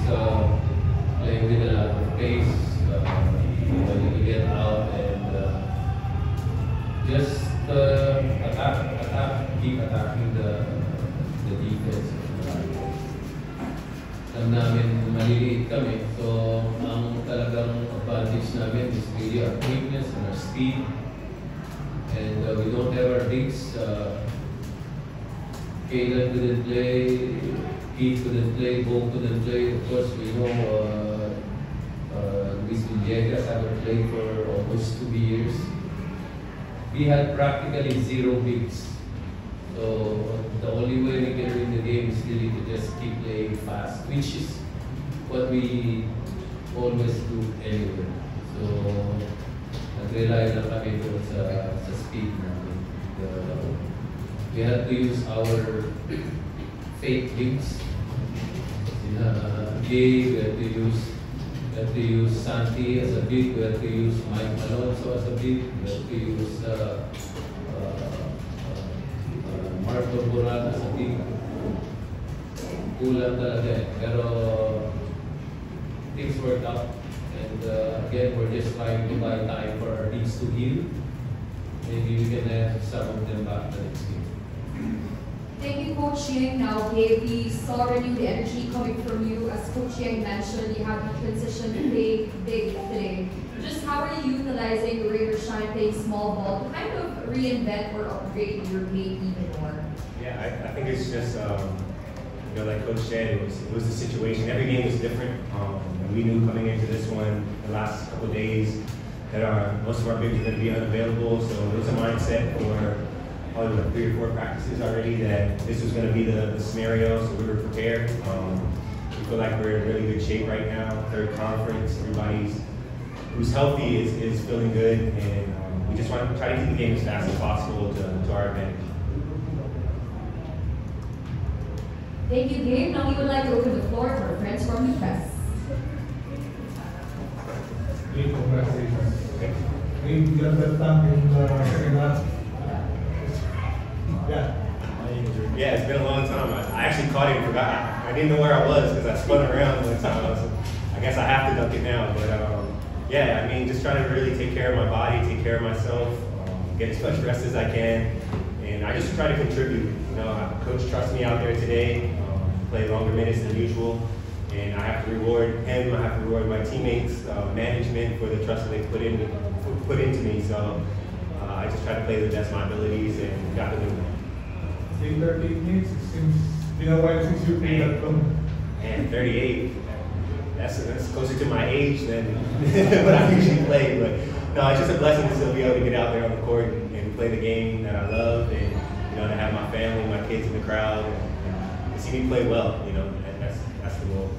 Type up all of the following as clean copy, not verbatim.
playing with a lot of pace. When you get out and just keep attacking the defense. Alam namin maliliit kami, so ang talagang advantage namin is really our quickness and our speed. And we don't have our bigs. Kaylan couldn't play, Keith couldn't play, Bo couldn't play. Of course, we know Luis Villegas haven't played for almost 2 years. We had practically 0 bigs. So the only way we can win the game is really to just keep playing fast, which is what we always do anyway. So nag-rely lang kami doon sa speed namin. We had to use our fake bigs. Gabe, we had to use Santi as a big, we had to use Mike Alonso as a big, we had to use Marco Boran as a big. Kulang talaga eh. Pero things worked out. And again, we're just trying to buy time for our teams to heal. Maybe we can have some of them back the next game. Thank you, Coach Ying. Now, Gabe, we saw renewed energy coming from you. As Coach Ying mentioned, you have the transition to play big today. Just how are you utilizing the Raider Shine playing small ball to kind of reinvent or upgrade your game even more? Yeah, I think it's just, like Coach said, it was the situation. Every game was different. And we knew coming into this one, the last couple of days, that most of our bigs were going to be unavailable. So it was a mindset for probably like 3 or 4 practices already that this was going to be the scenario, so we were prepared. We feel like we're in really good shape right now, third conference. Everybody's who's healthy is feeling good, and we just want to try to keep the game as fast as possible to our advantage. Thank you, Gabe. Now we would like to open the floor to our friends from the press. Great, congratulations. Great, you got that time in the second half. Yeah, it's been a long time. I actually caught it and forgot. I didn't know where I was because I spun around one time. So I guess I have to dunk it now. But yeah, I mean, just trying to really take care of my body, take care of myself, get as much rest as I can, and I just try to contribute. You know, Coach trusts me out there today, play longer minutes than usual, and I have to reward him. I have to reward my teammates, management for the trust that they put into me. So I just try to play the best of my abilities and got to do it. 38 minutes, it seems been a while since you played that long. And 38, that's closer to my age than what I usually play. But no, it's just a blessing to still be able to get out there on the court and play the game that I love, and to have my family, my kids in the crowd, and to see me play well. And that's the goal.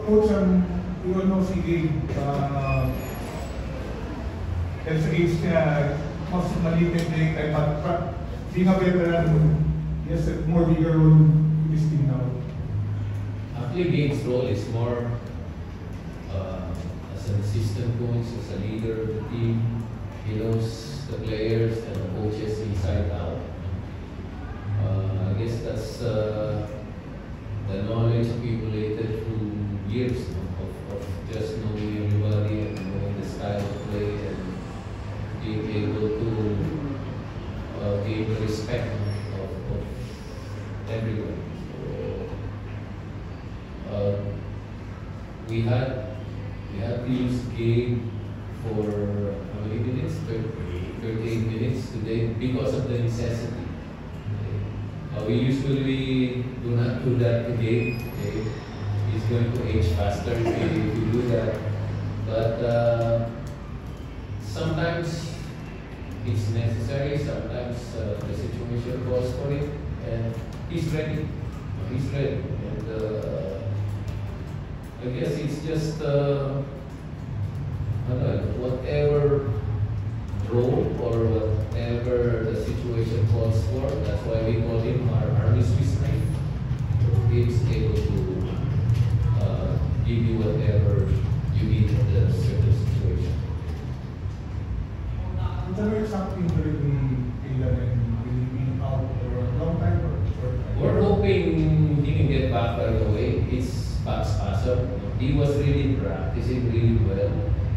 Coach, we all know si Gabe, and sa age niya, mas maliit playing time, but being a veteran, he has a more bigger role in this team now. Actually, Gabe's role is more as an assistant coach, as a leader of the team. He knows the players and the coaches inside out. I guess that's the knowledge accumulated through years of just knowing everybody and knowing the style of play and being able to gain the respect of everyone. So, we had to use Gabe for how many minutes? 38 minutes today because of the necessity. We usually do not do that today. Okay? He's going to age faster if we do that. But sometimes it's necessary, sometimes the situation calls for it, and he's ready. He's ready. And I guess it's just whatever role or whatever the situation calls for. That's why we call him our Army Swiss knife. He's able to give you whatever you need in the certain situation. Is there something during Kaylan and being out for a long time or short time? We're hoping he can get back right away. It's awesome. He was really practicing really well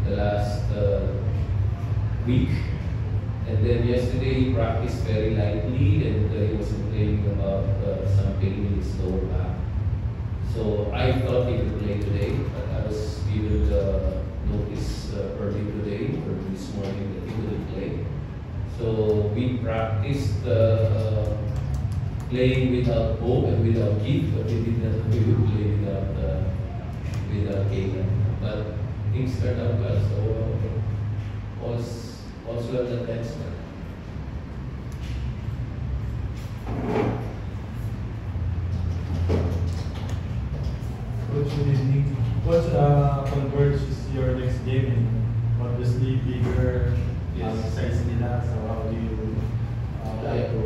the last week. And then yesterday he practiced very lightly and he was complaining about some pain in his lower back. So I thought he would play today, but I was given the notice early today or this morning that he wouldn't play. So we practiced playing without Bob and without Keith, but we did not play without Kayla. But things turned out well, so all's well that ends well. Coach, good evening. Coach, Converge is your next game and obviously bigger size nila, so how do you try to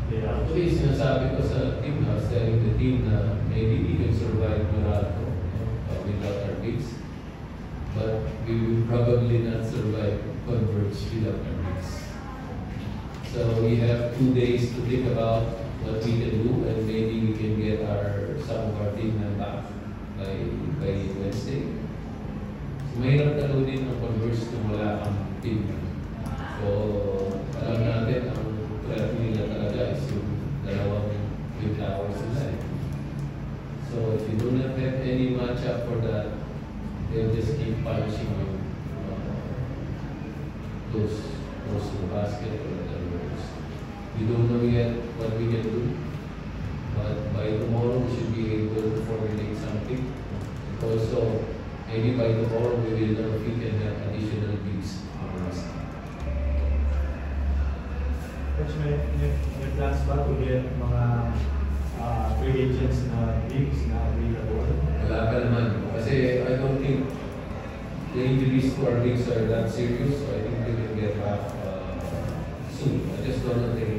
play out? Actually, sinasabi ko sa team, I was telling the team na maybe we can survive Morocco without our bigs, but we will probably not survive Converge without our bigs. So we have 2 days to think about what we can do, and maybe we can get some of our team back by Wednesday. So mahirap talunin ng Converge kung wala kang team. So alam natin ang threat nila talaga is yung dalawang big towers nila. So if you do not have any matchup for that, they'll just keep punishing you close to the basket or the doors. We don't know yet what we can do, but by tomorrow we should be able to formulate something. Also, maybe by tomorrow we will know if we can have additional bigs on the roster. Coach, may plans ba to get mga free agents na bigs na available? Wala pa naman. Kasi I don't think the injuries to our bigs are that serious, so I think we can get back soon. I just don't think